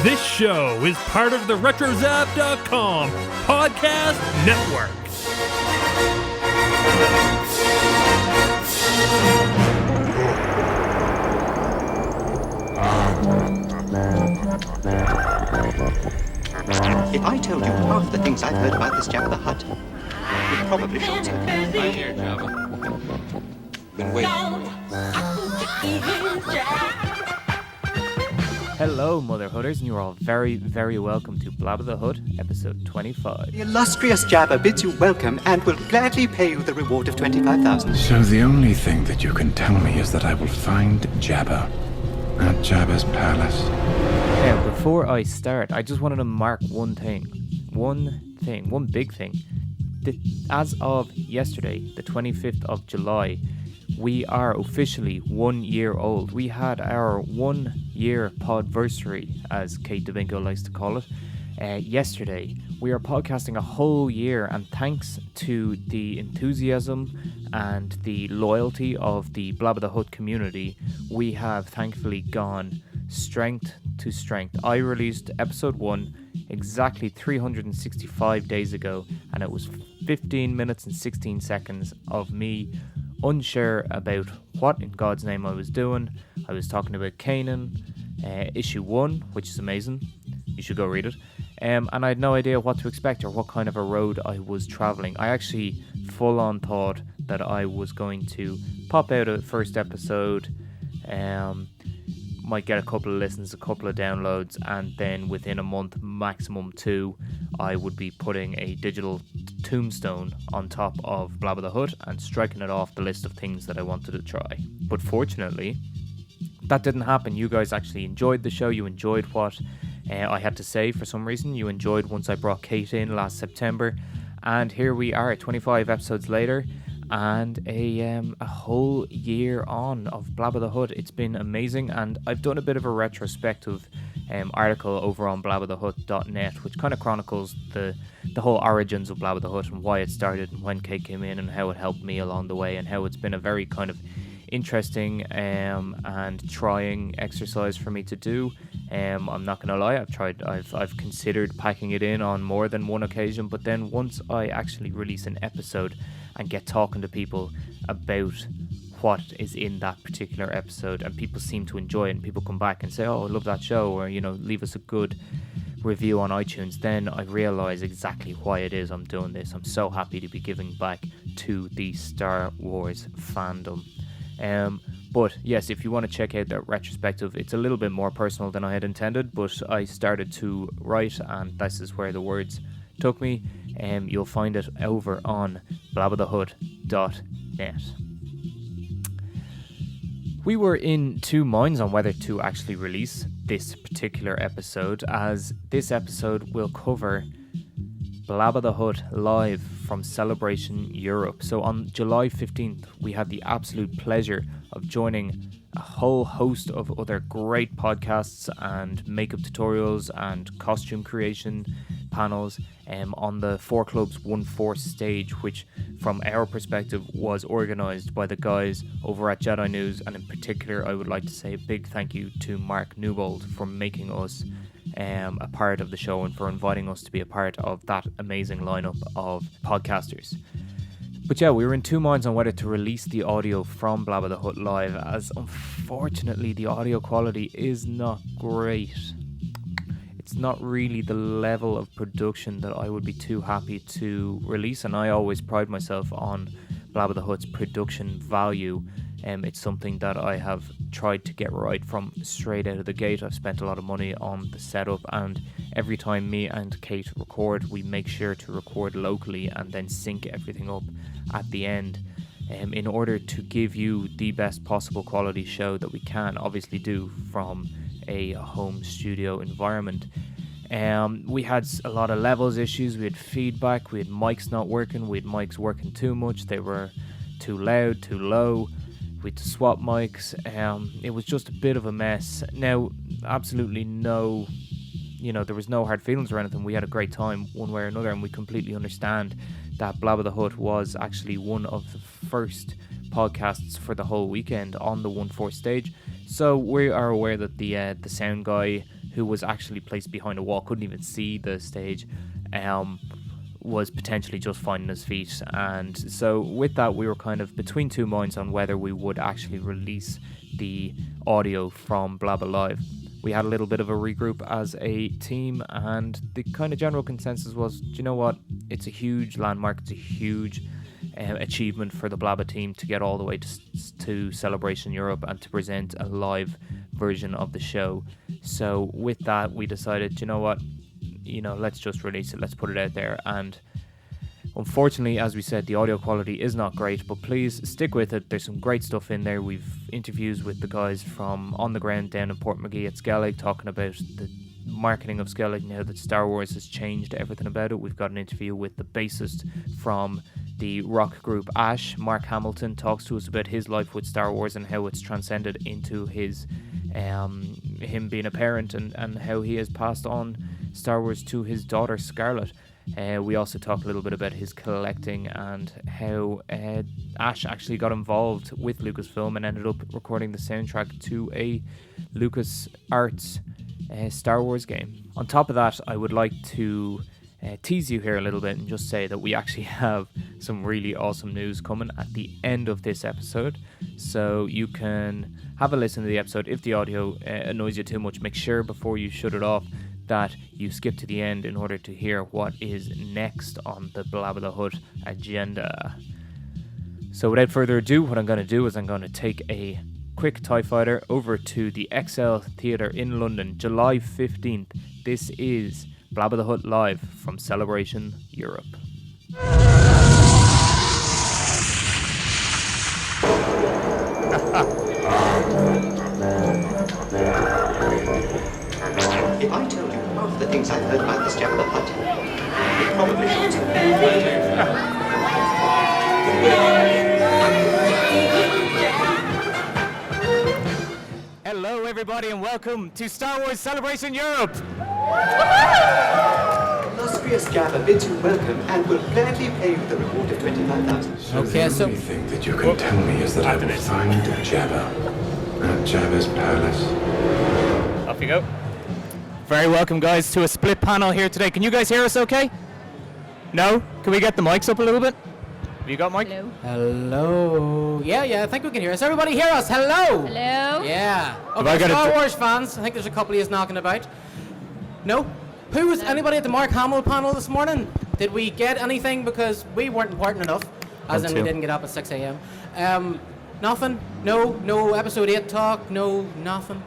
This show is part of the RetroZap.com podcast network. If I told you half the things I've heard about this Jabba the Hutt, you'd probably shoot me. I'm here, Jabba. Been waiting. Hello, Motherhutters, and you're all very, very welcome to Blabba the Hutt, episode 25. The illustrious Jabba bids you welcome and will gladly pay you the reward of 25,000. So the only thing that you can tell me is that I will find Jabba at Jabba's palace. Now, before I start, I just wanted to mark one big thing. As of yesterday, the 25th of July, we are officially 1 year old. We had our 1 year podversary, as Kate Dubinko likes to call it, yesterday. We are podcasting a whole year, and thanks to the enthusiasm and the loyalty of the Blabba the Hutt community, we have thankfully gone strength to strength. I released episode 1 exactly 365 days ago, and it was 15 minutes and 16 seconds of me unsure about what in God's name I was doing. I was talking about Kanan, issue 1, which is amazing. You should go read it. And I had no idea what to expect or what kind of a road I was traveling. I actually full on thought that I was going to pop out a first episode, might get a couple of listens, a couple of downloads, and then within a month, maximum 2, I would be putting a digital tombstone on top of Blabba the Hutt and striking it off the list of things that I wanted to try. But fortunately, that didn't happen. You guys actually enjoyed the show. You enjoyed what I had to say for some reason. You enjoyed once I brought Kate in last September. And here we are, 25 episodes later, and a whole year on of Blabba the Hutt. It's been amazing, and I've done a bit of a retrospective article over on blabbathehutt.net, which kind of chronicles the whole origins of Blabba the Hutt and why it started and when Kate came in and how it helped me along the way, and how it's been a very kind of interesting and trying exercise for me to do. I'm not gonna lie, I've considered packing it in on more than one occasion, but then once I actually release an episode and get talking to people about what is in that particular episode, and people seem to enjoy it, and people come back and say, oh, I love that show, or, you know, leave us a good review on iTunes, then I realize exactly why it is I'm doing this. I'm so happy to be giving back to the Star Wars fandom. But yes, if you want to check out that retrospective, it's a little bit more personal than I had intended, but I started to write, and this is where the words took me. You'll find it over on blabbathehutt.net. We were in two minds on whether to actually release this particular episode, as this episode will cover Blabba the Hutt live from Celebration Europe. So on July 15th, we had the absolute pleasure of joining a whole host of other great podcasts and makeup tutorials and costume creation panels on the 4 Clubs 1/4 stage, which from our perspective was organised by the guys over at Jedi News, and in particular I would like to say a big thank you to Mark Newbold for making us a part of the show and for inviting us to be a part of that amazing lineup of podcasters. But yeah, we were in two minds on whether to release the audio from Blabba the Hutt live, as unfortunately the audio quality is not great. It's not really the level of production that I would be too happy to release, and I always pride myself on Blabba the Hutt's production value. It's something that I have tried to get right from straight out of the gate. I've spent a lot of money on the setup, and every time me and Kate record, we make sure to record locally and then sync everything up at the end, in order to give you the best possible quality show that we can obviously do from a home studio environment. We had a lot of levels issues, we had feedback, we had mics not working, we had mics working too much, they were too loud, too low, we had to swap mics. It was just a bit of a mess. Now, absolutely no, there was no hard feelings or anything. We had a great time one way or another, and we completely understand that Blabba the Hutt was actually one of the first podcasts for the whole weekend on the 1/4 stage. So we are aware that the sound guy who was actually placed behind a wall, couldn't even see the stage, was potentially just finding his feet. And so with that, we were kind of between two minds on whether we would actually release the audio from Blabba Live. We had a little bit of a regroup as a team, and the kind of general consensus was, do you know what, it's a huge landmark, it's a huge achievement for the Blabba team to get all the way to Celebration Europe and to present a live version of the show. So with that, we decided, you know what, let's just release it, let's put it out there. And unfortunately, as we said, the audio quality is not great, but please stick with it. There's some great stuff in there. We've interviews with the guys from on the ground down in Portmagee at Skellig, talking about the marketing of Skellig and how that Star Wars has changed everything about it. We've got an interview with the bassist from the rock group Ash. Mark Hamilton talks to us about his life with Star Wars and how it's transcended into his him being a parent, and how he has passed on Star Wars to his daughter Scarlett. We also talk a little bit about his collecting and how Ash actually got involved with Lucasfilm and ended up recording the soundtrack to a LucasArts Star Wars game. On top of that, I would like to tease you here a little bit and just say that we actually have some really awesome news coming at the end of this episode. So you can have a listen to the episode. If the audio annoys you too much, make sure before you shut it off that you skip to the end in order to hear what is next on the Blabba the Hutt agenda. So without further ado, what I'm going to do is I'm going to take a quick TIE Fighter over to the ExCeL Theatre in London, July 15th. This is Blabba the Hutt live from Celebration Europe. If I told you half the things I've heard about this Jabba the Hutt, it probably Hello everybody and welcome to Star Wars Celebration Europe! Illustrious Jabba bids you welcome and will gladly pay you the reward of 25,000. The only thing that you can tell me is that I will find Jabba at Jabba's palace. Off you go. Very welcome, guys, to a split panel here today. Can you guys hear us okay? No? Can we get the mics up a little bit? Have you got mic? Hello. Hello. Yeah, I think we can hear us. Everybody hear us? Hello. Hello. Yeah. I Okay, got Star it? Wars fans. I think there's a couple of you knocking about. No? Who was anybody at the Mark Hamill panel this morning? Did we get anything? Because we weren't important enough. As in, we didn't get up at 6 a.m. Nothing? No episode 8 talk? No, nothing?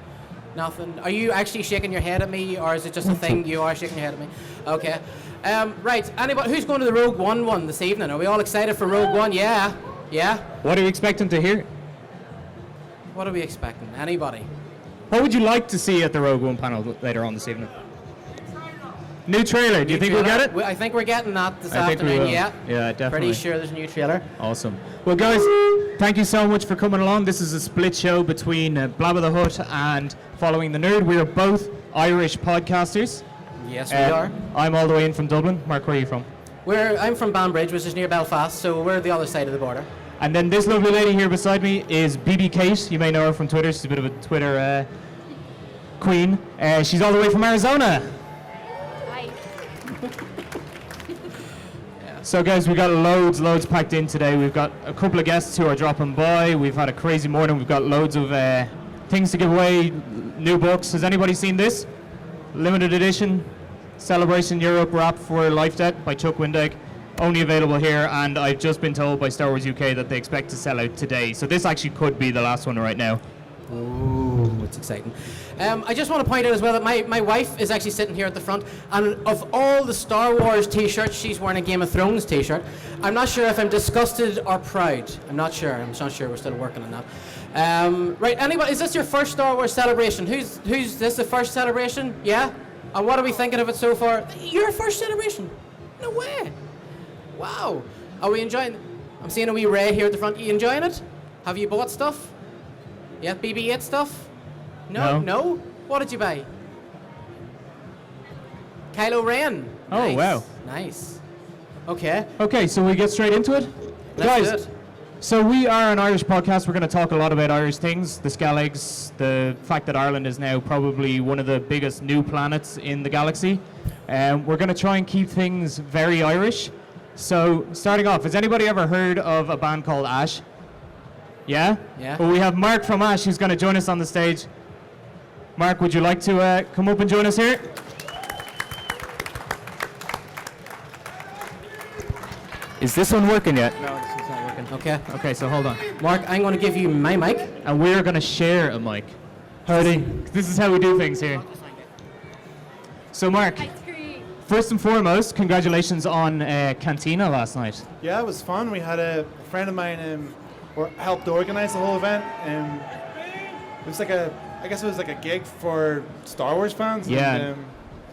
Nothing. Are you actually shaking your head at me, or is it just a thing you are shaking your head at me? Okay. Right. Anybody who's going to the Rogue One this evening? Are we all excited for Rogue One? Yeah. Yeah. What are you expecting to hear? What are we expecting? Anybody? What would you like to see at the Rogue One panel later on this evening? New trailer. Do you think we'll get it? I think we're getting that this I think we afternoon. will. Yeah. Yeah, definitely. Pretty sure there's a new trailer. Awesome. Well, guys, thank you so much for coming along. This is a split show between Blabba the Hutt and Following the Nerd. We are both Irish podcasters. Yes, we are. I'm all the way in from Dublin. Mark, where are you from? I'm from Banbridge, which is near Belfast, so we're the other side of the border. And then this lovely lady here beside me is BB Kate. You may know her from Twitter. She's a bit of a Twitter queen. She's all the way from Arizona. Hi. So guys, we got loads packed in today. We've got a couple of guests who are dropping by. We've had a crazy morning. We've got loads of things to give away, new books. Has anybody seen this? Limited edition Celebration Europe wrap for Life Debt by Chuck Windag. Only available here, and I've just been told by Star Wars UK that they expect to sell out today. So this actually could be the last one right now. Ooh, it's exciting. I just want to point out as well that my wife is actually sitting here at the front, and of all the Star Wars t-shirts, she's wearing a Game of Thrones t-shirt. I'm not sure if I'm disgusted or proud. I'm not sure. We're still working on that. Right, anybody, is this your first Star Wars celebration? Who's this the first celebration? Yeah? And what are we thinking of it so far? Your first celebration? No way. Wow. Are we enjoying? I'm seeing a wee Ray here at the front. Are you enjoying it? Have you bought stuff? Yeah, BB-8 stuff? No? What did you buy? Kylo Ren. Oh, Nice. wow. Nice. Okay. Okay, so we get straight into it? Let's Guys, do it. So we are an Irish podcast. We're going to talk a lot about Irish things, the Skelligs, the fact that Ireland is now probably one of the biggest new planets in the galaxy. We're going to try and keep things very Irish. So starting off, has anybody ever heard of a band called Ash? Yeah? Yeah. Well, we have Mark from Ash who's going to join us on the stage. Mark, would you like to come up and join us here? Is this one working yet? No, this is not working. Okay. Okay, so hold on. Mark, I'm going to give you my mic. And we're going to share a mic. Howdy. This is how we do things here. So Mark, first and foremost, congratulations on Cantina last night. Yeah, it was fun. We had a friend of mine helped organize the whole event. It was like I guess it was like a gig for Star Wars fans. Yeah.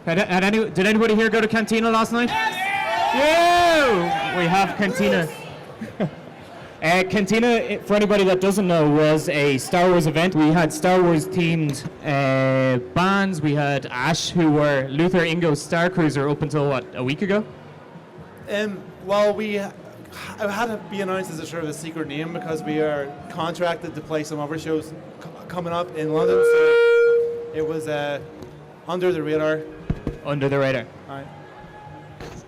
And, did anybody here go to Cantina last night? Yeah! We have Cantina. Cantina, for anybody that doesn't know, was a Star Wars event. We had Star Wars themed bands. We had Ash, who were Luther Ingo's Star Cruiser up until a week ago? Well, I had to be announced as a sort of a secret name because we are contracted to play some other shows coming up in London. So it was under the radar. Under the radar. All right.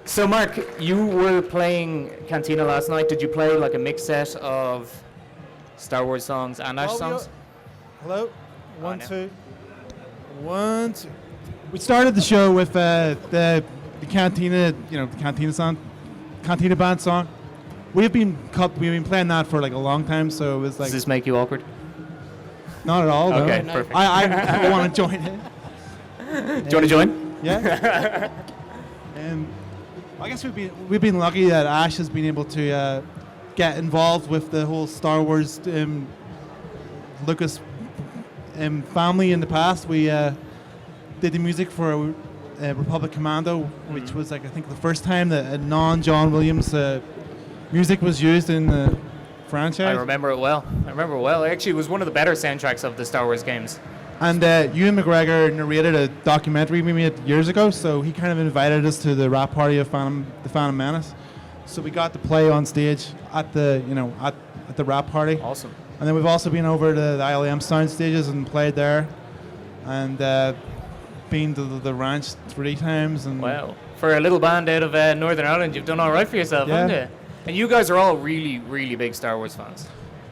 So Mark, you were playing Cantina last night. Did you play like a mix set of Star Wars songs and Ash songs? Hello? One, no. two. 1, 2. We started the show with the Cantina, the Cantina song, Cantina band song. We've been playing that for like a long time, so it was like. Does this make you awkward? Not at all. Okay, no. perfect. I want to join in. Do you want to join? Yeah. I guess we've been lucky that Ash has been able to get involved with the whole Star Wars Lucas family in the past. We did the music for Republic Commando, which was I think the first time that a non-John Williams music was used in the franchise. I remember it well. Actually, it was one of the better soundtracks of the Star Wars games. And Ewan McGregor narrated a documentary we made years ago, so he kind of invited us to the rap party of the Phantom Menace. So we got to play on stage at the at the rap party. Awesome. And then we've also been over to the ILM sound stages and played there, and been to the ranch 3 times. And wow, for a little band out of Northern Ireland, you've done all right for yourself, haven't you? And you guys are all really, really big Star Wars fans.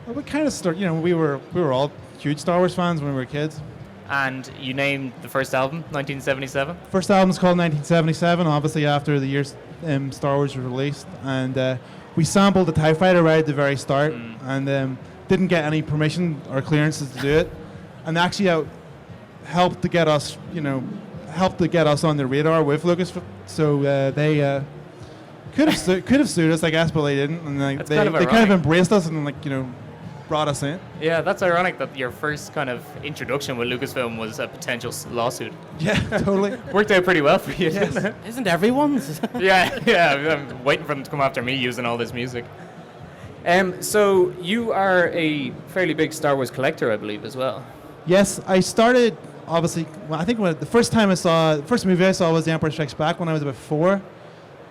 Well, we kind of we were all huge Star Wars fans when we were kids. And you named the first album 1977. First album's called 1977, obviously after the year Star Wars was released, and we sampled the TIE Fighter right at the very start, and didn't get any permission or clearances to do it, and actually helped to get us on the radar with Lucas. So they could have sued us, I guess, but they didn't, and they kind of embraced us and brought us in. Yeah, that's ironic that your first kind of introduction with Lucasfilm was a potential lawsuit. Yeah, totally. Worked out pretty well for you, didn't it? Isn't everyone's? Yeah, I'm waiting for them to come after me using all this music. So you are a fairly big Star Wars collector, I believe, as well. Yes, I started, obviously, I think the first movie I saw was The Empire Strikes Back when I was about 4.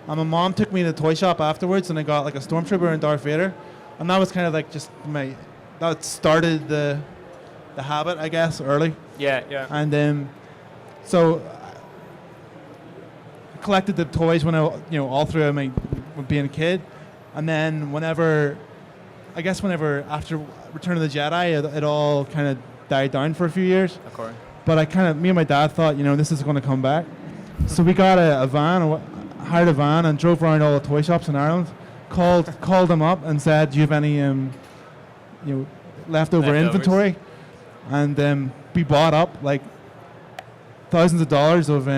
And my mom took me to the toy shop afterwards, and I got like a Stormtrooper and Darth Vader. And that was kind of like that started the habit, I guess, early. Yeah. And so I collected the toys when all through being a kid, and then whenever after Return of the Jedi, it all kind of died down for a few years. Of course. But me and my dad thought, this is going to come back, so we got a van, hired a van, and drove around all the toy shops in Ireland. Called them up and said, "Do you have any leftover inventory?" And we bought up like thousands of dollars of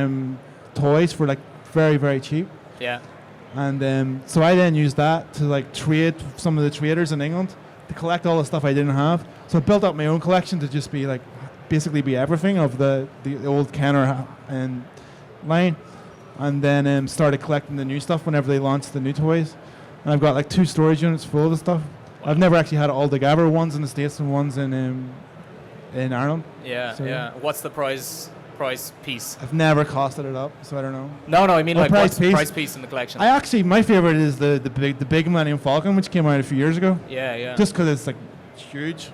toys for like very, very cheap. Yeah. And so I then used that to trade some of the traders in England to collect all the stuff I didn't have. So I built up my own collection to just be basically be everything of the old Kenner line, and then started collecting the new stuff whenever they launched the new toys. And I've got 2 storage units full of the stuff. Wow. I've never actually had it all together, ones in the States and ones in Ireland. Yeah, so, yeah. What's the prize price piece? I've never costed it up, so I don't know. No, I mean Oh, like price what's the piece? price piece in the collection? My favorite is the big Millennium Falcon, which came out a few years ago. Yeah. Just because it's like huge.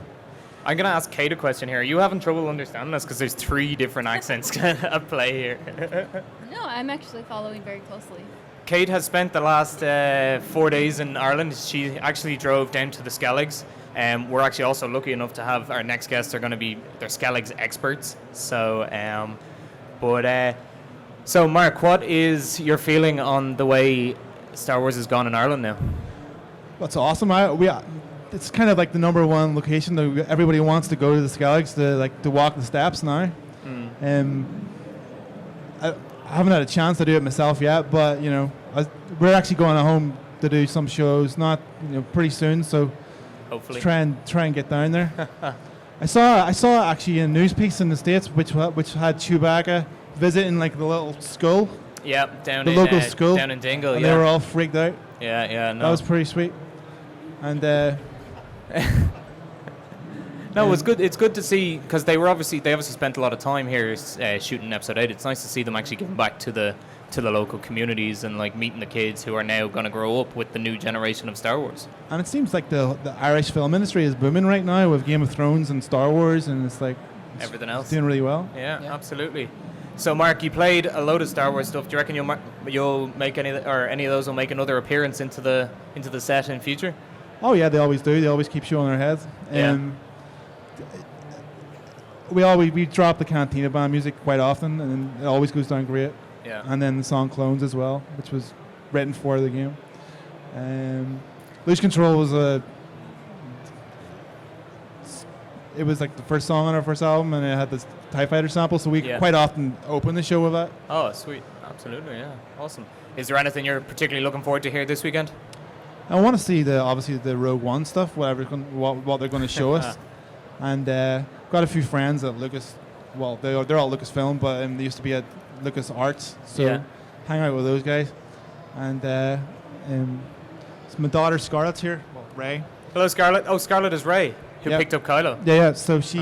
I'm gonna ask Kate a question here. Are you having trouble understanding this because there's 3 different accents at play here? No, I'm actually following very closely. Kate has spent the last 4 days in Ireland. She actually drove down to the Skelligs. We're actually also lucky enough to have our next guests are going to be they're Skelligs experts. So, so Mark, what is your feeling on the way Star Wars has gone in Ireland now? What's awesome. It's kind of like the number one location that everybody wants to go to the Skelligs to walk the steps now. I haven't had a chance to do it myself yet, but we're actually going home to do some shows, not pretty soon. So hopefully try and get down there. I saw actually a news piece in the States which had Chewbacca visiting like the little school. Yeah, the local school down in Dingle. And they were all freaked out. Yeah. No. That was pretty sweet. And no, it's good. It's good to see because they obviously spent a lot of time here shooting episode 8. It's nice to see them actually giving back to the local communities and like meeting the kids who are now going to grow up with the new generation of Star Wars. And it seems like the Irish film industry is booming right now with Game of Thrones and Star Wars, and it's everything else doing really well. Yeah, absolutely. So Mark, you played a load of Star Wars stuff. Do you reckon you'll make any of those will make another appearance into the set in future? Oh yeah, they always do. They always keep showing their heads. Yeah. We drop the Cantina Band music quite often, and it always goes down great. Yeah. And then the song Clones as well, which was written for the game. Lose Control was it was like the first song on our first album, and it had this TIE Fighter sample, so we quite often open the show with that. Oh, sweet. Absolutely, yeah. Awesome. Is there anything you're particularly looking forward to here this weekend? I want to see obviously the Rogue One stuff, what they're going to show us. And got a few friends at Lucas. Well, they're all Lucasfilm, but they used to be at Lucas Arts, so hang out with those guys. And my daughter Scarlett's here. Well, Ray. Hello, Scarlett. Oh, Scarlett is Ray, who picked up Kylo. Yeah. So she,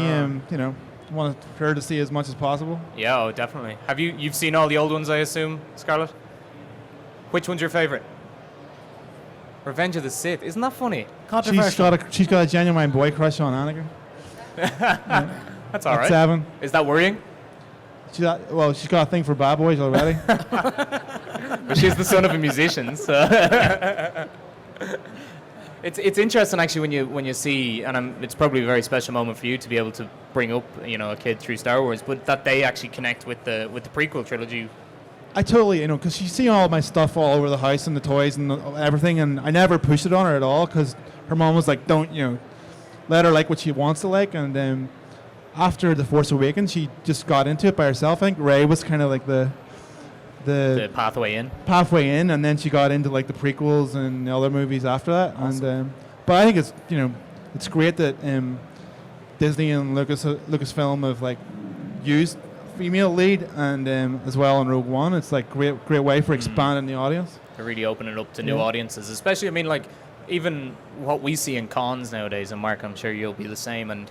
wanted her to see as much as possible. Yeah, oh, definitely. Have you've seen all the old ones, I assume, Scarlett? Which one's your favorite? Revenge of the Sith. Isn't that funny? Controversial. She's got a genuine boy crush on Anakin. That's all right. 7. Is that worrying? She's got a thing for bad boys already. But she's the son of a musician, so it's interesting actually when you see, and it's probably a very special moment for you to be able to bring up a kid through Star Wars, but that they actually connect with the prequel trilogy. I totally, because she's seen all my stuff all over the house and the toys and everything, and I never pushed it on her at all because her mom was like, don't, let her like what she wants to like. And after The Force Awakens, she just got into it by herself. I think Rey was kind of like the pathway in, and then she got into like the prequels and the other movies after that. Awesome. And but I think it's it's great that Disney and Lucasfilm have like used female lead and as well in Rogue One. It's like great way for expanding the audience. To really open it up to new audiences, especially even what we see in cons nowadays. And Mark, I'm sure you'll be the same. And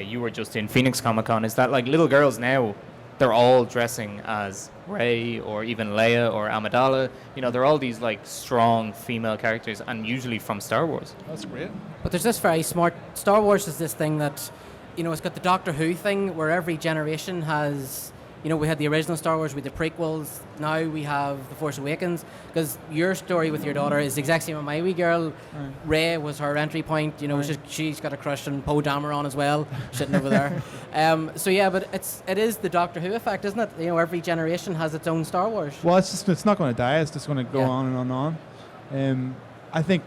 you were just in Phoenix Comic Con. Is that like little girls now? They're all dressing as Rey or even Leia or Amidala. They're all these like strong female characters, and usually from Star Wars. That's great. But there's this very smart. Star Wars is this thing that, it's got the Doctor Who thing where every generation has. We had the original Star Wars, we had the prequels. Now we have The Force Awakens. Because your story with your daughter is the exact same with my wee girl. Rey was her entry point. She's got a crush on Poe Dameron as well, sitting over there. But it is the Doctor Who effect, isn't it? Every generation has its own Star Wars. Well, it's not going to die. It's just going to go on and on. I think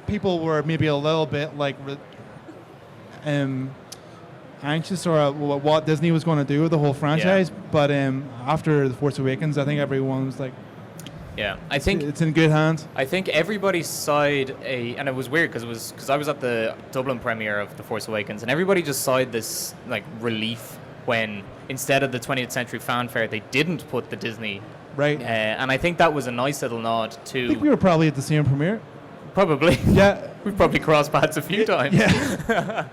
people were maybe a little bit like anxious or what Disney was going to do with the whole franchise, but after The Force Awakens, I think everyone was like, I think it's in good hands. I think everybody sighed and it was weird because I was at the Dublin premiere of The Force Awakens, and everybody just sighed this like relief when instead of the 20th Century Fanfare they didn't put the Disney right, and I think that was a nice little nod to. I think we were probably at the same premiere. Probably. Yeah, we've probably crossed paths a few times. Yeah.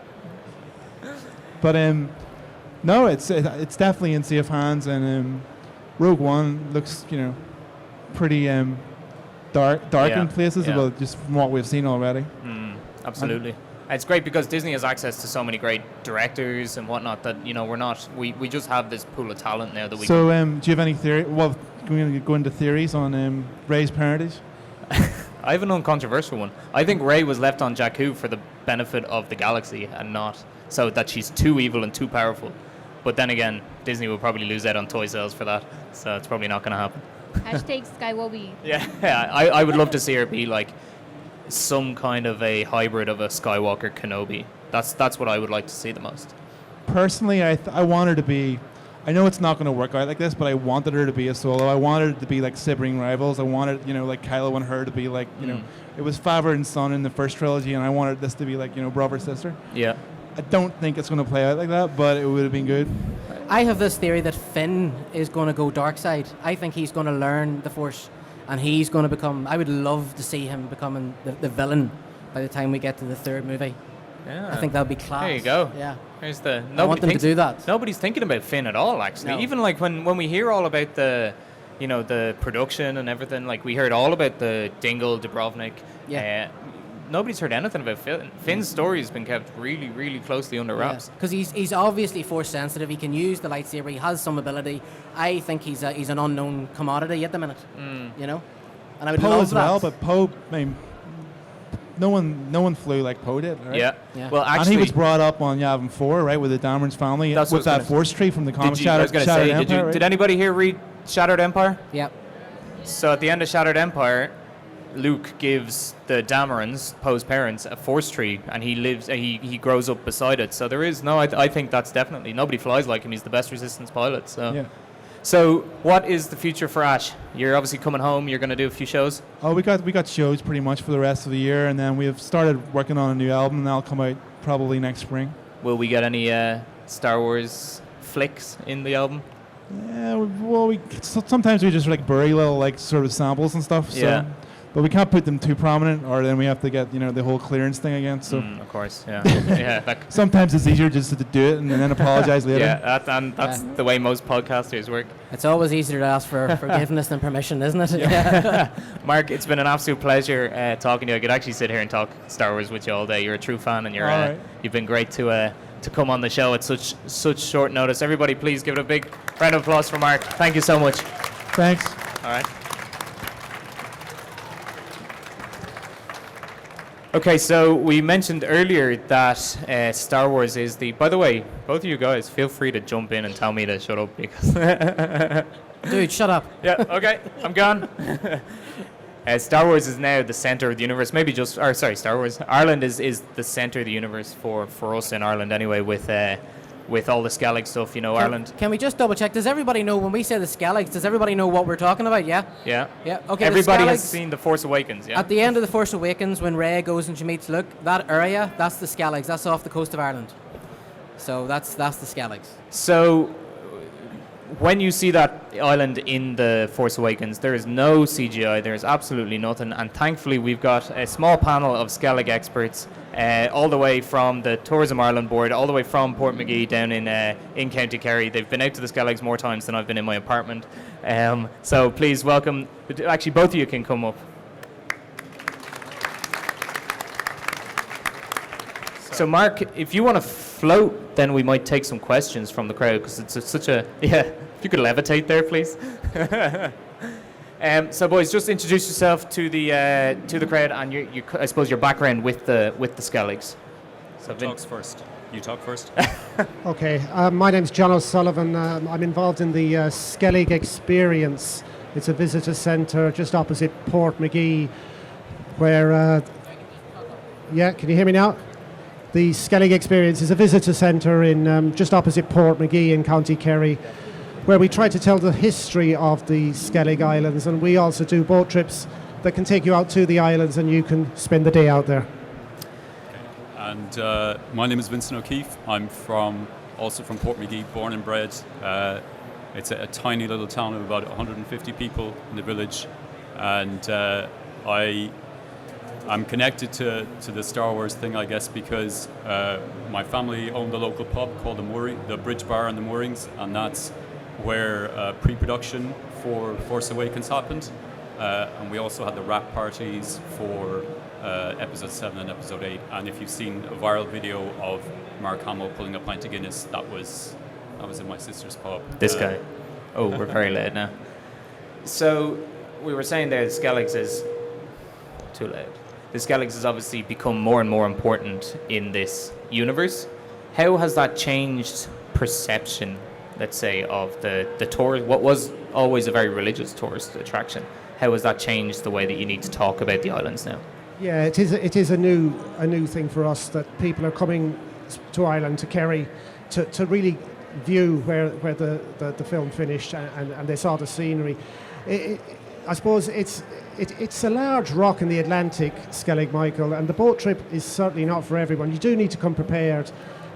But No, it's definitely in safe hands, and Rogue One looks, pretty dark in places, well, just from what we've seen already. Absolutely. It's great because Disney has access to so many great directors and whatnot that, we just have this pool of talent now that we So, do you have any theory? Well, can we go into theories on Rey's parentage? I have an uncontroversial one. I think Rey was left on Jakku for the benefit of the galaxy and not so that she's too evil and too powerful. But then again, Disney will probably lose out on toy sales for that, so it's probably not going to happen. Hashtag Skywobi. Yeah, I would love to see her be like some kind of a hybrid of a Skywalker Kenobi. That's what I would like to see the most. Personally, I want her to be... I know it's not going to work out like this, but I wanted her to be a solo. I wanted it to be like sibling rivals. I wanted, like Kylo and her to be like, it was father and son in the first trilogy, and I wanted this to be like, brother sister. Yeah. I don't think it's going to play out like that, but it would have been good. I have this theory that Finn is going to go dark side. I think he's going to learn the Force, and he's going to become... I would love to see him becoming the villain by the time we get to the third movie. Yeah. I think that would be class. There you go. Yeah. There's the... I want them to do that. Nobody's thinking about Finn at all, actually. No. Even like when we hear all about the production and everything, like we heard all about the Dingle, Dubrovnik. Yeah. Nobody's heard anything about Finn. Finn's story has been kept really, really closely under wraps. Because he's obviously Force sensitive. He can use the lightsaber. He has some ability. I think he's an unknown commodity at the minute. And I would Poe love as that. well, but Poe... No one flew like Poe did, right? Yeah. Well, actually... And he was brought up on Yavin 4, right, with the Dameron's family, with that Force tree from the comic Shattered Empire, right? Did anybody here read Shattered Empire? Yep. So at the end of Shattered Empire, Luke gives the Damerons, Poe's parents, a Force tree, and he grows up beside it. So there is I think that's definitely... Nobody flies like him. He's the best Resistance pilot, so... Yeah. So, what is the future for Ash? You're obviously coming home. You're going to do a few shows. Oh, we got shows pretty much for the rest of the year, and then we have started working on a new album, and that'll come out probably next spring. Will we get any Star Wars flicks in the album? Yeah, well, sometimes we just like bury little like sort of samples and stuff. So. Yeah. But we can't put them too prominent, or then we have to get the whole clearance thing again. So of course, yeah. Sometimes it's easier just to do it and then apologize later. Yeah, that's the way most podcasters work. It's always easier to ask for forgiveness than permission, isn't it? Yeah. Mark, it's been an absolute pleasure talking to you. I could actually sit here and talk Star Wars with you all day. You're a true fan, and you've been great to come on the show at such short notice. Everybody, please give it a big round of applause for Mark. Thank you so much. Thanks. All right. Okay, so we mentioned earlier that Star Wars is the... By the way, both of you guys, feel free to jump in and tell me to shut up because... Dude, shut up. Yeah, okay, I'm gone. Star Wars is now the center of the universe. Star Wars. Ireland is the center of the universe for us in Ireland anyway, with all the Skellig stuff, Ireland. Can we just double check? Does everybody know when we say the Skelligs, does everybody know what we're talking about? Yeah? Yeah. Yeah. Okay. Everybody has seen The Force Awakens, yeah? At the end of The Force Awakens, when Rey goes and she meets Luke, that area, that's the Skelligs. That's off the coast of Ireland. So that's the Skelligs. So when you see that island in The Force Awakens, there is no CGI, there is absolutely nothing, and thankfully we've got a small panel of Skellig experts all the way from the Tourism Ireland board, all the way from Portmagee down in County Kerry. They've been out to the Skelligs more times than I've been in my apartment. So please welcome, actually both of you can come up. So Mark, if you want to float, then we might take some questions from the crowd because it's such a... Yeah, if you could levitate there, please. So boys, just introduce yourself to the crowd and I suppose your background with the Skelligs. So Who talks first? You talk first. Okay, my name's John O'Sullivan. I'm involved in the Skellig Experience. It's a visitor centre just opposite Portmagee, where... yeah, can you hear me now? The Skellig Experience is a visitor centre in just opposite Portmagee in County Kerry, where we try to tell the history of the Skellig Islands, and we also do boat trips that can take you out to the islands and you can spend the day out there. And my name is Vincent of Keefe. I'm also from Portmagee, born and bred. It's a tiny little town of about 150 people in the village, and I I'm connected to the Star Wars thing, I guess, because my family owned a local pub called the Bridge Bar and the Moorings, and that's where pre-production for Force Awakens happened. And we also had the wrap parties for Episode 7 and Episode 8. And if you've seen a viral video of Mark pulling a pint of Guinness, that was in my sister's pub. This guy. Oh, we're very late now. So we were saying there, the Skelligs is too late. The Skelligs has obviously become more and more important in this universe. How has that changed perception, let's say, of the tour? What was always a very religious tourist attraction? How has that changed the way that you need to talk about the islands now? Yeah, it is a new thing for us that people are coming to Ireland, to Kerry, to really view where the film finished, and they saw the scenery. I suppose it's a large rock in the Atlantic, Skellig, Michael, and the boat trip is certainly not for everyone. You do need to come prepared.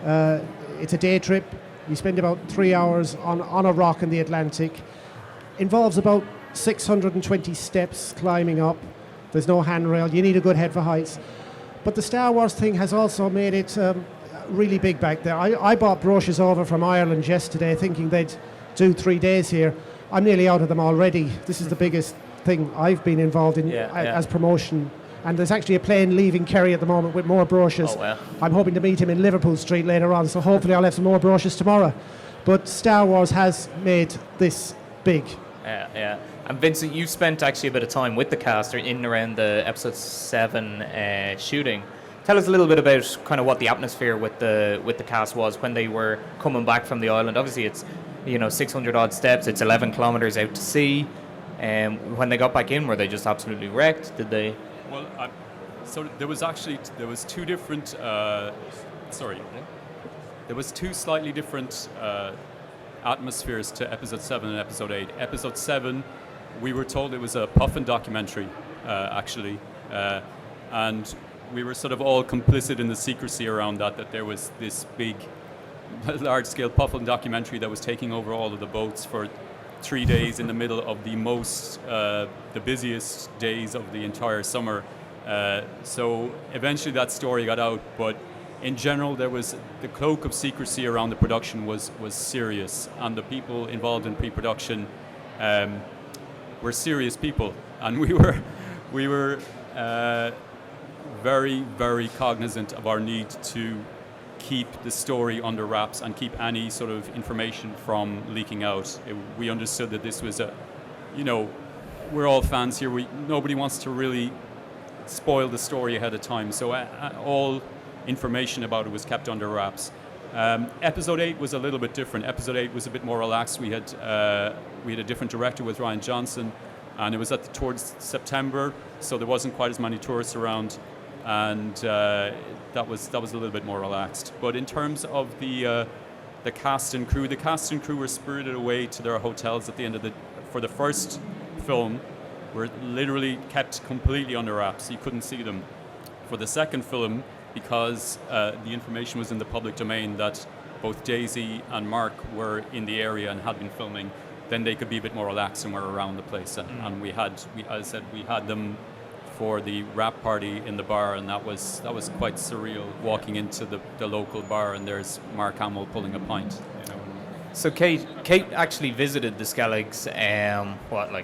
It's a day trip. You spend about 3 hours on a rock in the Atlantic. Involves about 620 steps climbing up. There's no handrail. You need a good head for heights. But the Star Wars thing has also made it really big back there. I bought brochures over from Ireland yesterday thinking they'd do 3 days here. I'm nearly out of them already. This is the biggest thing I've been involved in as promotion. And there's actually a plane leaving Kerry at the moment with more brochures. Oh, well. I'm hoping to meet him in Liverpool Street later on, so hopefully I'll have some more brochures tomorrow. But Star Wars has made this big. Yeah. And Vincent, you've spent actually a bit of time with the cast, or in and around the Episode 7 shooting. Tell us a little bit about kind of what the atmosphere with the cast was when they were coming back from the island. Obviously, it's 600 odd steps. It's 11 kilometers out to sea. When they got back in, were they just absolutely wrecked? Did they? Well, so there was two different. There was two slightly different atmospheres to Episode 7 and Episode 8. Episode 7, we were told it was a puffin documentary, actually, and we were sort of all complicit in the secrecy around that there was this big, large-scale puffin documentary that was taking over all of the boats for 3 days in the middle of the busiest days of the entire summer. So eventually that story got out, but in general, there was the cloak of secrecy around the production was serious, and the people involved in pre-production were serious people, and we were very, very cognizant of our need to keep the story under wraps and keep any sort of information from leaking out. We understood that this was we're all fans here. Nobody wants to really spoil the story ahead of time, so all information about it was kept under wraps. Episode 8 was a little bit different. Episode 8 was a bit more relaxed. We had a different director with Ryan Johnson, and it was towards September, so there wasn't quite as many tourists around, and that was a little bit more relaxed. But in terms of the cast and crew were spirited away to their hotels at the end for the first film, were literally kept completely under wraps. You couldn't see them. For the second film, because the information was in the public domain that both Daisy and Mark were in the area and had been filming, then they could be a bit more relaxed and were around the place. And we had them for the wrap party in the bar, and that was quite surreal, walking into the local bar and there's Mark Hamill pulling a pint. So Kate actually visited the Skelligs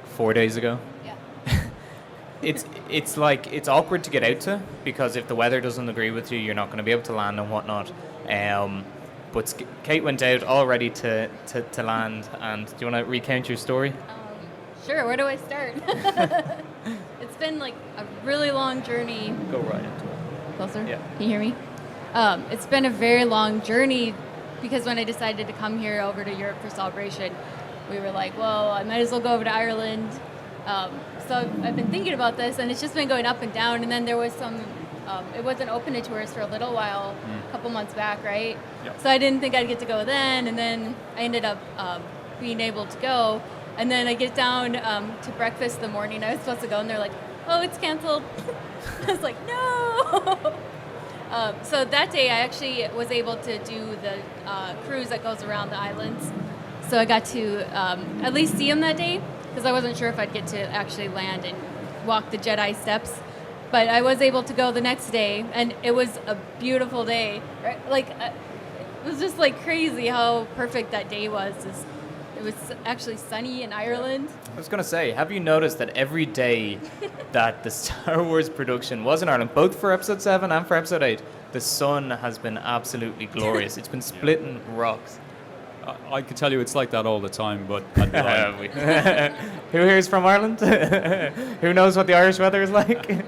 4 days ago? It's awkward to get out to, because if the weather doesn't agree with you, you're not going to be able to land and whatnot. But Kate went out all ready to land. And do you want to recount your story? Sure. Where do I start? It's been like a really long journey. Go right into it. Closer? Yeah. Can you hear me? It's been a very long journey, because when I decided to come here over to Europe for Celebration, we were like, well, I might as well go over to Ireland. So I've been thinking about this, and it's just been going up and down. And then there was it wasn't open to tourists for a little while, a couple months back, right? Yep. So I didn't think I'd get to go then, and then I ended up being able to go. And then I get down to breakfast the morning I was supposed to go, and they're like, oh, it's canceled. I was like, no! So that day I actually was able to do the cruise that goes around the islands. So I got to at least see them that day, because I wasn't sure if I'd get to actually land and walk the Jedi steps. but I was able to go the next day, and it was a beautiful day. Right? Like, it was just like crazy how perfect that day was. It was actually sunny in Ireland. I was going to say, have you noticed that every day that the Star Wars production was in Ireland, both for Episode 7 and for Episode 8, the sun has been absolutely glorious. It's been splitting rocks. I could tell you it's like that all the time, but I'd be lying. Who here is from Ireland? Who knows what the Irish weather is like?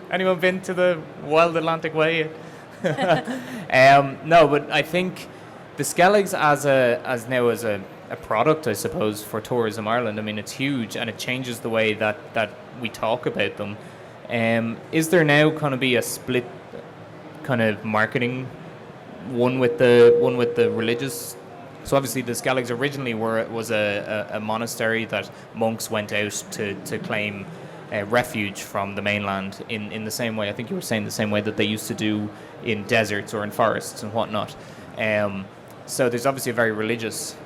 Anyone been to the wild Atlantic way? No, but I think the Skelligs as a product, I suppose, for Tourism Ireland. I mean, it's huge, and it changes the way that we talk about them. Is there now going to be a split kind of marketing, one with the religious? So obviously the Skelligs originally was a monastery that monks went out to claim refuge from the mainland in the same way, I think you were saying, the same way that they used to do in deserts or in forests and whatnot. So there's obviously a very religious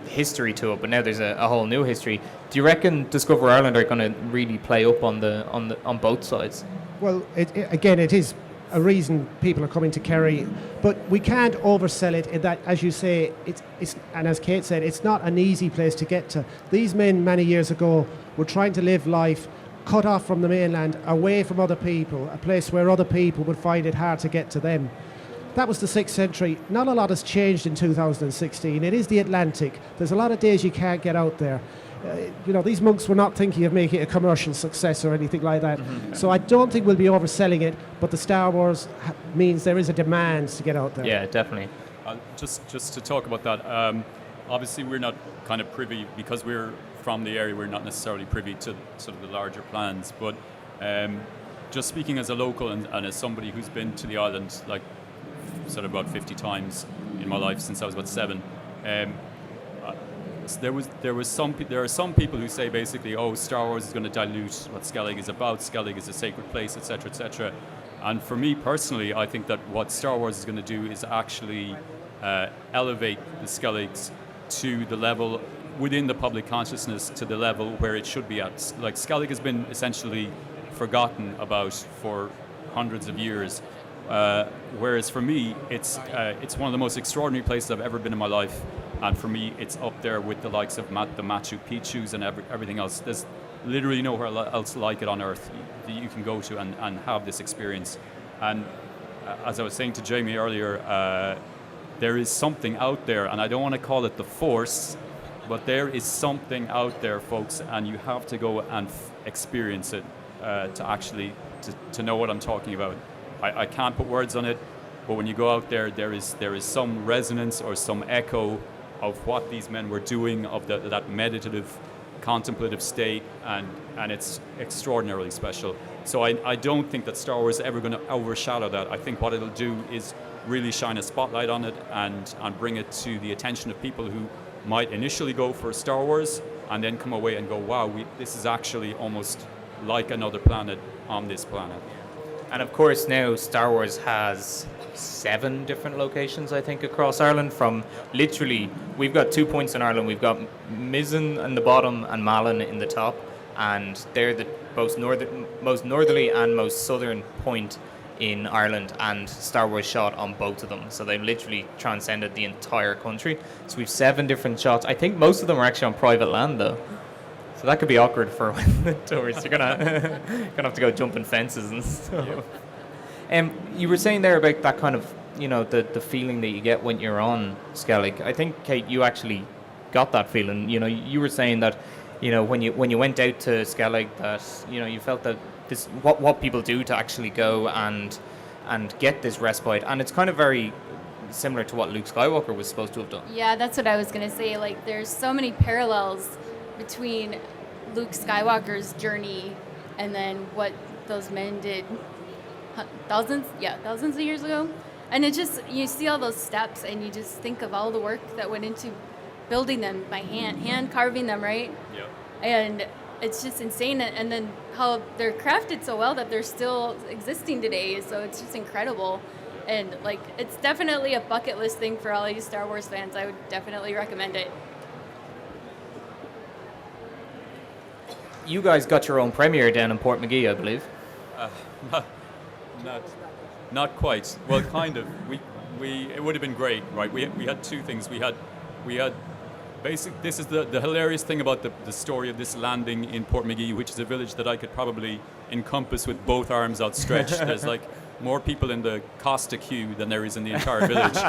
history to it, but now there's a whole new history. Do you reckon Discover Ireland are going to really play up on both sides? Well, it is a reason people are coming to Kerry, but we can't oversell it in that, as you say, it's and as Kate said, it's not an easy place to get to. These men many years ago were trying to live life cut off from the mainland, away from other people, a place where other people would find it hard to get to them. That was the 6th century. Not a lot has changed in 2016. It is the Atlantic. There's a lot of days you can't get out there. These monks were not thinking of making it a commercial success or anything like that. Mm-hmm. So I don't think we'll be overselling it, but the Star Wars means there is a demand to get out there. Yeah, definitely. Just to talk about that, obviously we're not kind of privy, because we're from the area, we're not necessarily privy to sort of the larger plans, but just speaking as a local and as somebody who's been to the island like sort of about 50 times in my life since I was about 7, there are some people who say basically, oh, Star Wars is going to dilute what Skellig is about. Skellig is a sacred place, etc., etc. And for me personally, I think that what Star Wars is going to do is actually elevate the Skelligs to the level within the public consciousness, to the level where it should be at. Like, Skellig has been essentially forgotten about for hundreds of years. Whereas for me, it's one of the most extraordinary places I've ever been in my life, and for me, it's up there with the likes of the Machu Picchu's and everything else. There's literally nowhere else like it on Earth that you can go to and have this experience. And as I was saying to Jamie earlier, there is something out there, and I don't want to call it the Force, but there is something out there, folks, and you have to go and experience it to actually to know what I'm talking about. I can't put words on it, but when you go out there, there is some resonance or some echo of what these men were doing, of that meditative, contemplative state, and it's extraordinarily special. So I don't think that Star Wars is ever going to overshadow that. I think what it'll do is really shine a spotlight on it and bring it to the attention of people who might initially go for Star Wars and then come away and go, wow, this is actually almost like another planet on this planet. And of course now Star Wars has 7 different locations, I think, across Ireland. From literally, we've got 2 points in Ireland. We've got Mizzen in the bottom and Malin in the top, and they're the most northerly and most southern point in Ireland, and Star Wars shot on both of them. So they've literally transcended the entire country. So we've 7 different shots. I think most of them are actually on private land though. So that could be awkward for the tourists. You're gonna have to go jumping fences and stuff. Yeah. You were saying there about that kind of, the feeling that you get when you're on Skellig. I think, Kate, you actually got that feeling. You were saying that, when you went out to Skellig, that you felt that this what people do to actually go and get this respite, and it's kind of very similar to what Luke Skywalker was supposed to have done. Yeah, that's what I was gonna say. Like, there's so many parallels between Luke Skywalker's journey and then what those men did thousands of years ago. And it just, you see all those steps and you just think of all the work that went into building them by hand carving them, right? Yeah. And it's just insane. And then how they're crafted so well that they're still existing today. So it's just incredible. And like, it's definitely a bucket list thing for all you Star Wars fans. I would definitely recommend it. you guys got your own premiere down in Portmagee, I believe. Not quite. Well, kind of. It would have been great, right? We had two things. We had this is the hilarious thing about the story of this landing in Portmagee, which is a village that I could probably encompass with both arms outstretched. There's like more people in the Costa queue than there is in the entire village.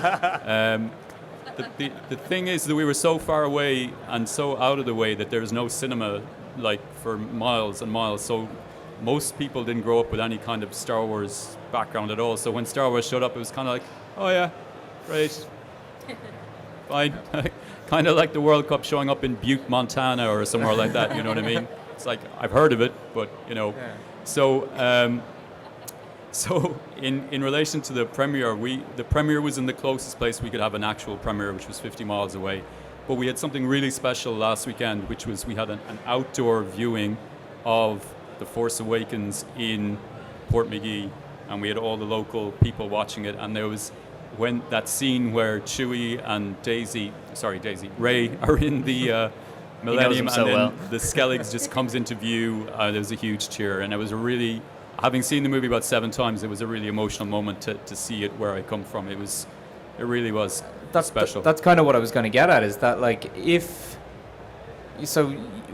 The thing is that we were so far away and so out of the way that there was no cinema like for miles and miles. So most people didn't grow up with any kind of Star Wars background at all. So when Star Wars showed up, it was kind of like, oh yeah, great, fine. Kind of like the World Cup showing up in Butte, Montana or somewhere like that, you know what I mean? It's like, I've heard of it, but, you know. Yeah. So in relation to the premiere, the premiere was in the closest place we could have an actual premiere, which was 50 miles away. But we had something really special last weekend, which was we had an outdoor viewing of The Force Awakens in Portmagee, and we had all the local people watching it, and there was when that scene where Chewie and Rey are in the Millennium, and then the Skelligs just comes into view. There was a huge cheer, and it was having seen the movie about 7 times, it was a really emotional moment to see it where I come from. It really was special. That's kind of what I was going to get at, is that like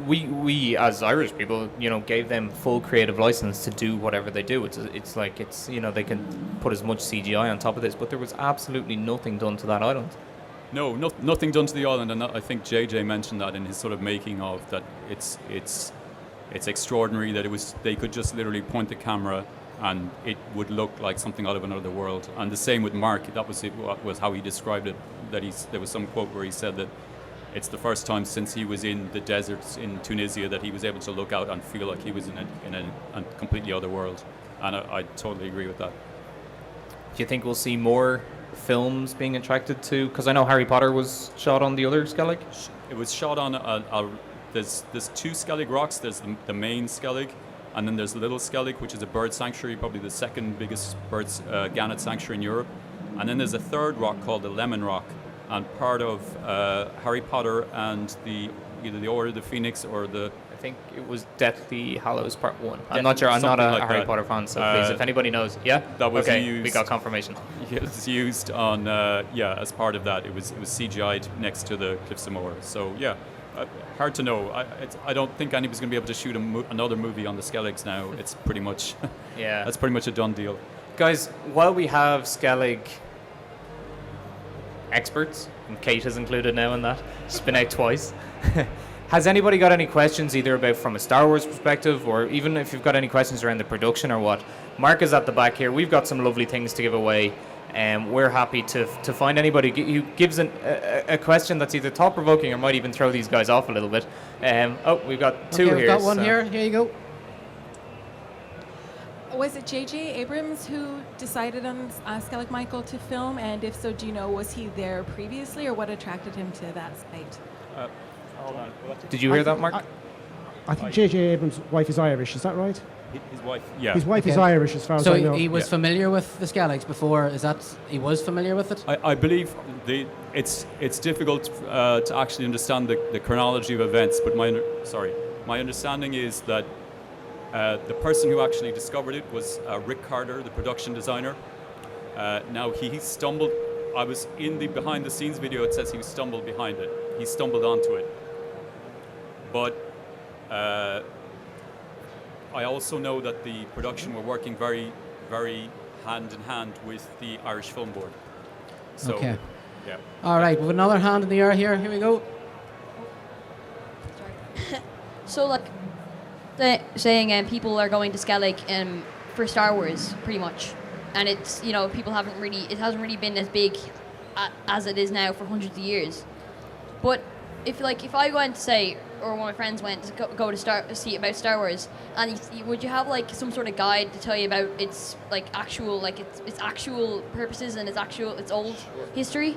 we as Irish people, you know, gave them full creative license to do whatever they do. It's you know, they can put as much CGI on top of this, but there was absolutely nothing done to that island. No, nothing done to the island, and I think JJ mentioned that in his sort of making of that. It's extraordinary that they could just literally point the camera and it would look like something out of another world. And the same with Mark. That was how he described it. That there was some quote where he said that it's the first time since he was in the deserts in Tunisia that he was able to look out and feel like he was in a completely other world. And I totally agree with that. Do you think we'll see more films being attracted to? Because I know Harry Potter was shot on the other Skellig. It was shot on there's 2 Skellig rocks. There's the main Skellig, and then there's the little Skellig, which is a bird sanctuary, probably the second biggest gannet sanctuary in Europe. And then there's a third rock called the Lemon Rock, and part of Harry Potter and either the Order of the Phoenix or I think it was Deathly Hallows Part 1. I'm not sure. I'm not a Harry Potter fan, so please, if anybody knows, that was used. We got confirmation. It was used on as part of that. It was CGI'd next to the Cliffs of Moher. So yeah. Hard to know. I don't think anybody's going to be able to shoot another movie on the Skelligs now. It's pretty much that's pretty much a done deal. Guys, while we have Skellig experts, and Kate is included now in that, she's been out twice. Has anybody got any questions, either about from a Star Wars perspective, or even if you've got any questions around the production or what? Mark is at the back here. We've got some lovely things to give away. We're happy to find anybody who gives a question that's either thought-provoking or might even throw these guys off a little bit. We've got 2 here. We've got one here. Here you go. Was it J.J. Abrams who decided on Skellig Michael to film? And if so, do you know, was he there previously, or what attracted him to that site? Hold on. Did you hear that, Mark? I think J.J. Abrams' wife is Irish. Is that right? His wife, yeah. His wife is Irish, as far as I know. So he was familiar with the Skelligs before. He was familiar with it? I believe it's difficult to actually understand the chronology of events. But my understanding is that the person who actually discovered it was Rick Carter, the production designer. Now he stumbled. I was in the behind the scenes video. It says he stumbled behind it. He stumbled onto it. But I also know that the production were working very, very hand in hand with the Irish Film Board. So, okay. Yeah. All right, with another hand in the air here. Here we go. So, like, saying people are going to Skellig for Star Wars, pretty much, and it's, you know, it hasn't really been as big as it is now for hundreds of years. But if I went to say, or one of my friends went to go to see about Star Wars, and would you have like some sort of guide to tell you about its actual purposes and its old history?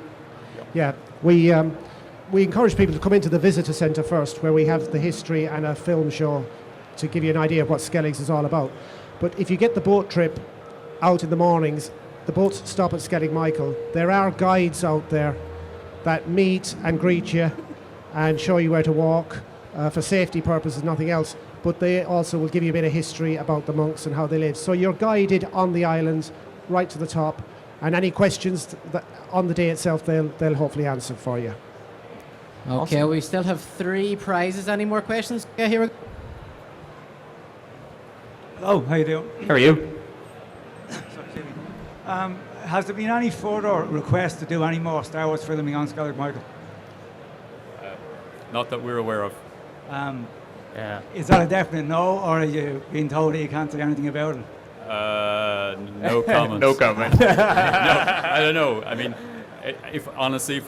Yeah, we encourage people to come into the visitor centre first, where we have the history and a film show to give you an idea of what Skelligs is all about. But if you get the boat trip out in the mornings, the boats stop at Skellig Michael. There are guides out there that meet and greet you and show you where to walk for safety purposes, nothing else. but they also will give you a bit of history about the monks and how they live. So you're guided on the island right to the top, and any questions on the day itself, they'll hopefully answer for you. Okay, we still have 3 prizes. Any more questions? Yeah, here we go. Hello, how you doing? How are you? Has there been any further requests to do any more Star Wars filming on Skellig Michael? Not that we're aware of. Yeah. Is that a definite no, or are you being told that you can't say anything about it? No comment. No comment. No, I don't know. I mean, if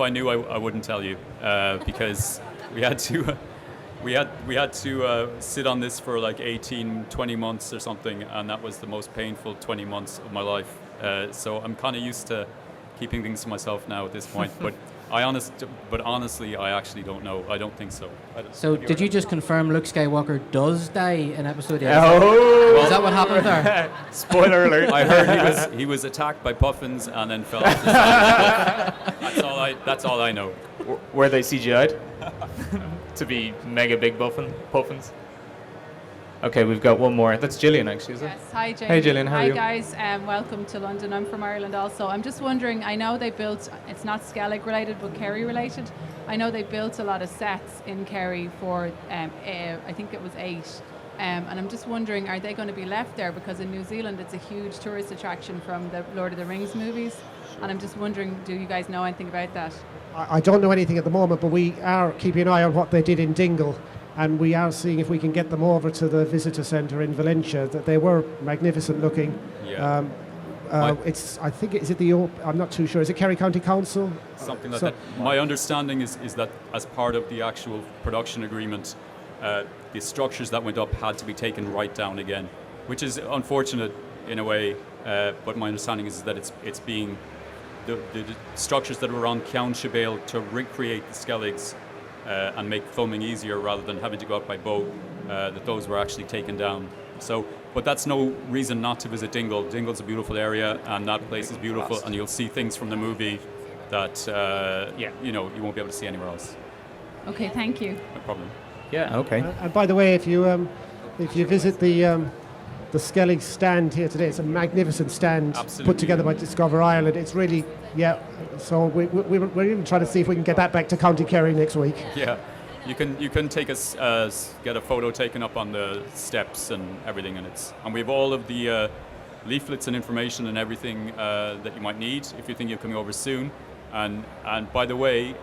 I knew, I wouldn't tell you, because we had to sit on this for like 18, 20 months or something, and that was the most painful 20 months of my life. So I'm kind of used to keeping things to myself now at this point. But honestly, I actually don't know. I don't think so. So did you just confirm Luke Skywalker does die in episode 8? Oh! Is that what happened there? Spoiler alert. I heard he was attacked by puffins and then fell off the side. That's all I know. Were they CGI'd? To be mega big puffins? Okay, we've got one more. That's Gillian, actually, is it? Yes, hi, Jamie. Hey, Gillian, how are you? Hi, guys. Welcome to London. I'm from Ireland also. I'm just wondering, I know they built, it's not Skellig related, but Kerry related. I know they built a lot of sets in Kerry for, I think it was 8. And I'm just wondering, are they going to be left there? Because in New Zealand, it's a huge tourist attraction from the Lord of the Rings movies. And I'm just wondering, do you guys know anything about that? I don't know anything at the moment, but we are keeping an eye on what they did in Dingle, and we are seeing if we can get them over to the visitor centre in Valencia. That they were magnificent looking. Yeah. I think is it the I'm not too sure. Is it Kerry County Council? Something like that. My understanding is that as part of the actual production agreement, the structures that went up had to be taken right down again, which is unfortunate in a way. But my understanding is that it's being the structures that were on Cian Shabale to recreate the Skelligs and make filming easier rather than having to go out by boat, that those were actually taken down. So, but that's no reason not to visit Dingle. Dingle's a beautiful area, and that place is beautiful, and you'll see things from the movie that you won't be able to see anywhere else. Okay, thank you. No problem. Yeah, okay. And by the way, if you visit the Skellig stand here today, it's a magnificent stand. Absolutely. Put together by Discover Ireland. It's really, so we're even trying to see if we can get that back to County Kerry next week. Yeah, you can take us get a photo taken up on the steps and everything, and we have all of the leaflets and information and everything that you might need if you think you're coming over soon. And by the way,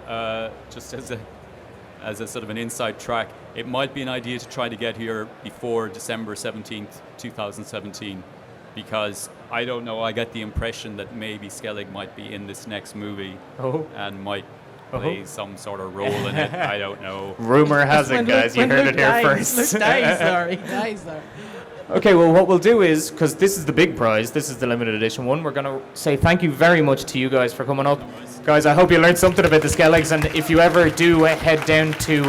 just as a sort of an inside track, it might be an idea to try to get here before December 17th, 2017, because I don't know, I get the impression that maybe Skellig might be in this next movie and might play some sort of role in it. I don't know. Rumor has it, guys. You heard it here first. Luke dies there. He dies there. Okay, well, what we'll do is, because this is the big prize, this is the limited edition one, we're going to say thank you very much to you guys for coming up. Guys, I hope you learned something about the Skelligs, and if you ever do head down to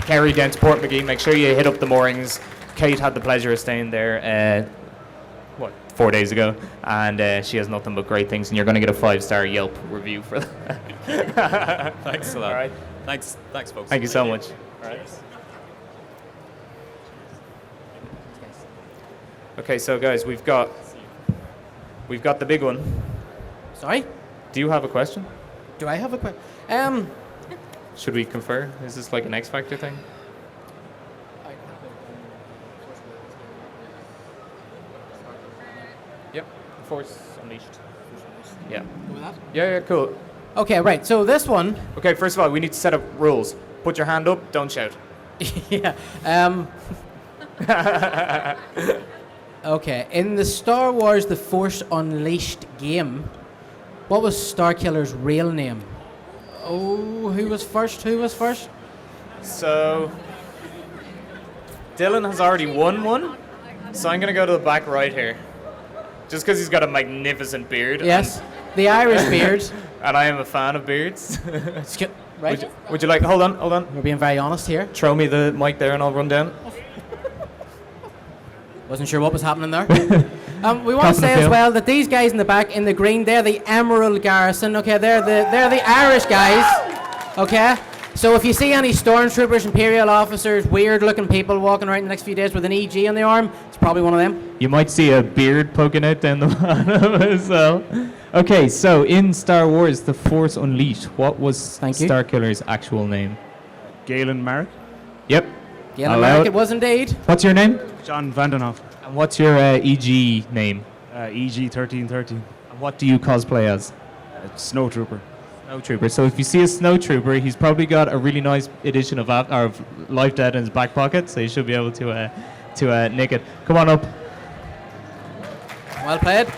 Kerry, down to Portmagee, make sure you hit up the Moorings. Kate had the pleasure of staying there 4 days ago, and she has nothing but great things, and you're going to get a 5-star Yelp review for that. Thanks a lot. All right. Thanks, folks. Thank you so much. All right. Okay, so guys, we've got the big one. Sorry? Do you have a question? Do I have a question? Should we confer? Is this like an X Factor thing? Yep. Force Unleashed. Yeah. Yeah, cool. Okay, right. So this one. Okay, first of all, we need to set up rules. Put your hand up, don't shout. Yeah. Okay. In the Star Wars The Force Unleashed game, what was Starkiller's real name? Oh, who was first? So, Dylan has already won one, so I'm going to go to the back right here. Just because he's got a magnificent beard. Yes, the Irish beard. And I am a fan of beards. Right. Would you like, hold on. We're being very honest here. Throw me the mic there and I'll run down. Wasn't sure what was happening there. We want to say as well that these guys in the back in the green, they're the Emerald Garrison. Okay, they're the Irish guys. Okay, So if you see any stormtroopers, Imperial officers, weird-looking people walking around the next few days with an EG on their arm, it's probably one of them. You might see a beard poking out down the bottom as well. Okay, so in Star Wars The Force Unleashed, what was Starkiller's actual name? Galen Mark. Yep. Galen Mark, it was indeed. What's your name? John Vandenhoff. And what's your EG name? EG 1313. And what do you cosplay as? Snowtrooper. Snowtrooper. So if you see a snowtrooper, he's probably got a really nice edition of Life Dead in his back pocket, so you should be able to nick it. Come on up. Well played.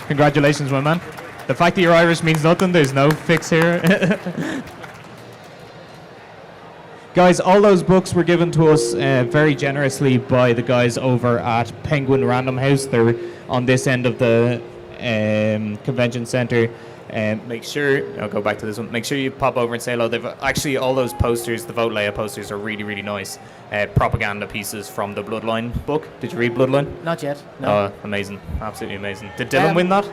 Congratulations, my man. The fact that you're Irish means nothing. There's no fix here. Guys, all those books were given to us very generously by the guys over at Penguin Random House. They're on this end of the convention center. Make sure, I'll go back to this one. Make sure you pop over and say hello. They've actually, all those posters, the Vote Leia posters, are really, really nice. Propaganda pieces from the Bloodline book. Did you read Bloodline? Not yet. No. Oh, amazing! Absolutely amazing. Did Dylan win that?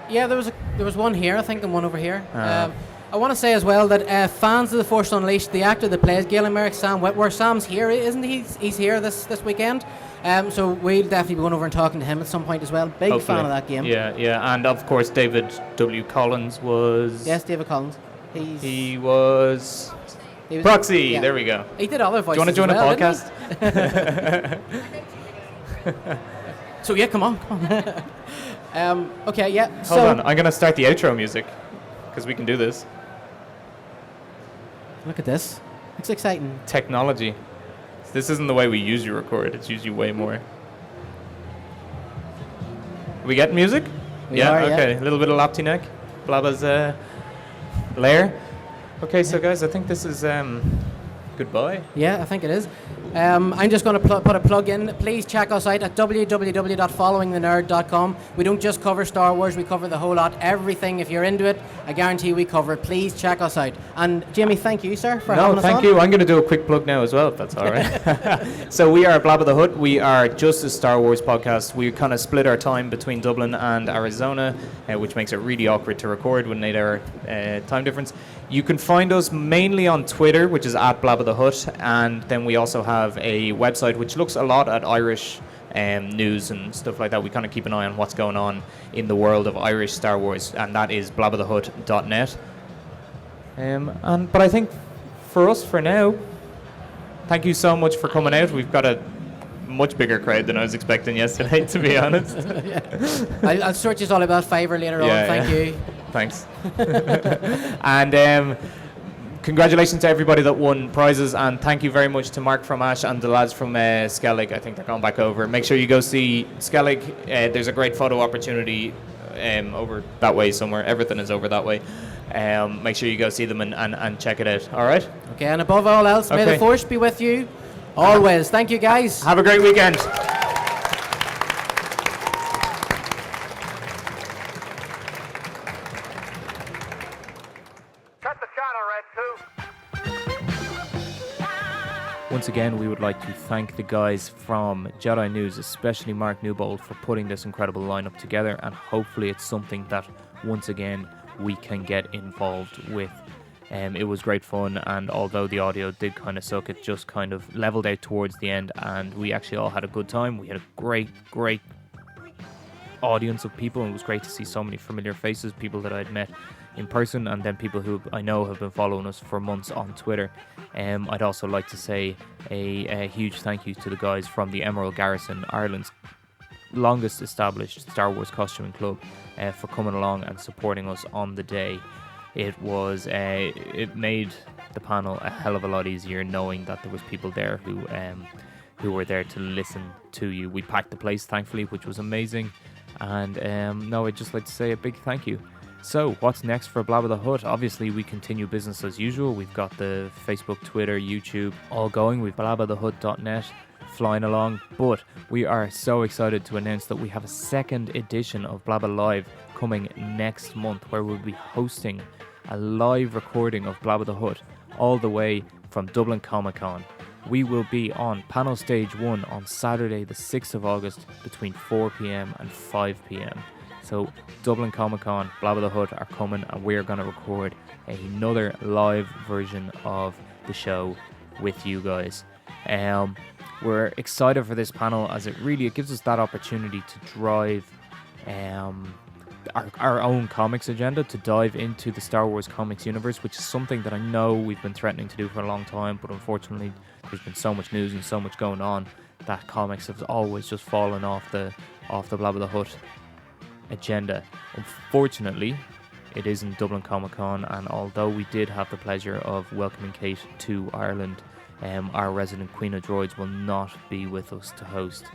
Yeah, there was one here, I think, and one over here. I want to say as well that fans of The Force Unleashed, the actor that plays Galen Merrick, Sam Wetworth, Sam's here, isn't he? He's here this weekend. So we'll definitely be going over and talking to him at some point as well. Big Hopefully. fan of that game. Yeah, and of course David W. Collins was... Yes, David Collins. He was Proxy, yeah. There we go. He did other voices. Do you want to join a podcast? So yeah, come on. Okay, yeah. Hold on, I'm going to start the outro music, because we can do this. Look at this. It's exciting. Technology. This isn't the way we usually record. It's usually way more. We get music? We are, okay. yeah. A little bit of lapty neck. Blabba's lair. Okay, so guys, I think this is goodbye. Yeah, I think it is. I'm just going to put a plug in. Please check us out at www.followingthenerd.com. We don't just cover Star Wars, we cover the whole lot. Everything, if you're into it, I guarantee we cover it. Please check us out. And Jimmy, thank you, sir, for having us on. No, thank you. I'm going to do a quick plug now as well, if that's all right. So we are Blabba the Hutt. We are just a Star Wars podcast. We kind of split our time between Dublin and Arizona, which makes it really awkward to record with an 8-hour time difference. You can find us mainly on Twitter, which is at Blabba the Hutt, and then we also have a website which looks a lot at Irish news and stuff like that. We kind of keep an eye on what's going on in the world of Irish Star Wars, and that is blabbathehut.net. But I think for us for now, thank you so much for coming out. We've got a much bigger crowd than I was expecting yesterday, to be honest. I'll sort you all about Fiverr later on. Thank you. Thanks. And congratulations to everybody that won prizes, and thank you very much to Mark from Ash and the lads from Skellig. I think they're going back over. Make sure you go see Skellig. There's a great photo opportunity over that way somewhere. Everything is over that way. Make sure you go see them and check it out. All right? Okay, and above all else, may the Force be with you always. Thank you, guys. Have a great weekend. Once again, we would like to thank the guys from Jedi News, especially Mark Newbold, for putting this incredible lineup together, and hopefully it's something that, once again, we can get involved with. It was great fun, and although the audio did kind of suck, it just kind of leveled out towards the end, and we actually all had a good time. We had a great audience of people, and it was great to see so many familiar faces, people that I'd met in person, and then people who I know have been following us for months on Twitter. I'd also like to say a huge thank you to the guys from the Emerald Garrison, Ireland's longest established Star Wars costuming club, for coming along and supporting us on the day. It made the panel a hell of a lot easier knowing that there was people there who were there to listen to you. We packed the place, thankfully, which was amazing. And I'd just like to say a big thank you. So, what's next for Blabba the Hutt? Obviously, we continue business as usual. We've got the Facebook, Twitter, YouTube all going. We've blabbathehut.net flying along. But we are so excited to announce that we have a second edition of Blabba Live coming next month, where we'll be hosting a live recording of Blabba the Hutt all the way from Dublin Comic Con. We will be on panel stage 1 on Saturday the 6th of August between 4 p.m. and 5 p.m. So Dublin Comic Con, Blabba the Hutt are coming, and we're going to record another live version of the show with you guys. We're excited for this panel, as it gives us that opportunity to drive our own comics agenda, to dive into the Star Wars comics universe, which is something that I know we've been threatening to do for a long time, but unfortunately there's been so much news and so much going on that comics have always just fallen off the Blabba the Hutt agenda. Unfortunately, it isn't Dublin Comic Con, and although we did have the pleasure of welcoming Kate to Ireland, our resident Queen of Droids will not be with us to host.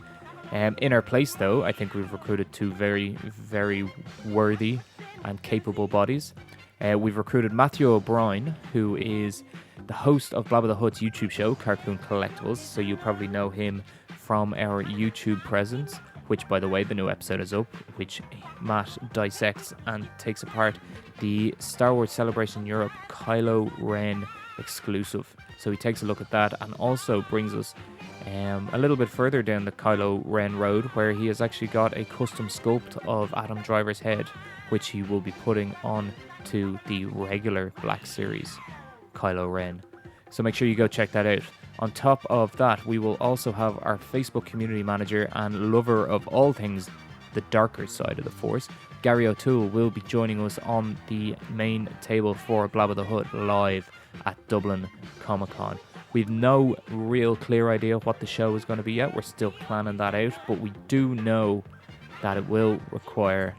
In our place, though, I think we've recruited two very, very worthy and capable bodies. We've recruited Matthew O'Brien, who is the host of Blabba the Hutt's YouTube show, Cartoon Collectibles, so you probably know him from our YouTube presence, which, by the way, the new episode is up, which Matt dissects and takes apart the Star Wars Celebration Europe Kylo Ren exclusive. So he takes a look at that and also brings us a little bit further down the Kylo Ren road, where he has actually got a custom sculpt of Adam Driver's head, which he will be putting on to the regular Black Series Kylo Ren. So make sure you go check that out. On top of that, we will also have our Facebook community manager and lover of all things the darker side of the Force, Gary O'Toole, will be joining us on the main table for Blabba the Hutt live at Dublin Comic Con. We've no real clear idea of what the show is going to be yet. We're still planning that out, but we do know that it will require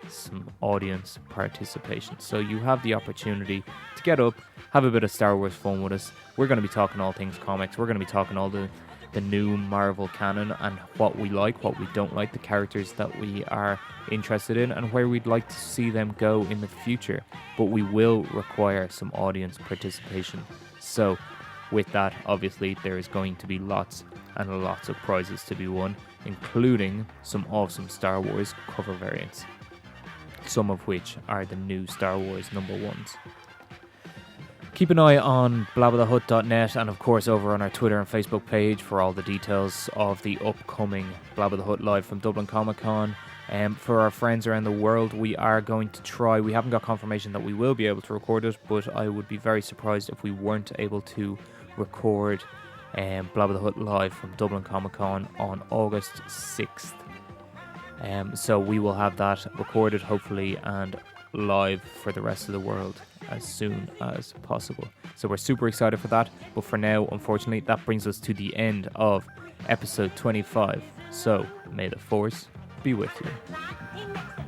some audience participation. So you have the opportunity to get up, have a bit of Star Wars fun with us. We're going to be talking all things comics. We're going to be talking all the new Marvel canon and what we like, what we don't like, the characters that we are interested in, and where we'd like to see them go in the future. But we will require some audience participation. So with that, obviously, there is going to be lots and lots of prizes to be won, including some awesome Star Wars cover variants, some of which are the new Star Wars #1s. Keep an eye on blabbathehutt.net and of course over on our Twitter and Facebook page for all the details of the upcoming Blabba the Hutt live from Dublin Comic Con. For our friends around the world, we are going to try, we haven't got confirmation that we will be able to record it, but I would be very surprised if we weren't able to record Blabba the Hutt live from Dublin Comic Con on August 6th. So we will have that recorded hopefully and live for the rest of the world as soon as possible. So we're super excited for that, but for now, unfortunately, that brings us to the end of episode 25. So may the Force be with you.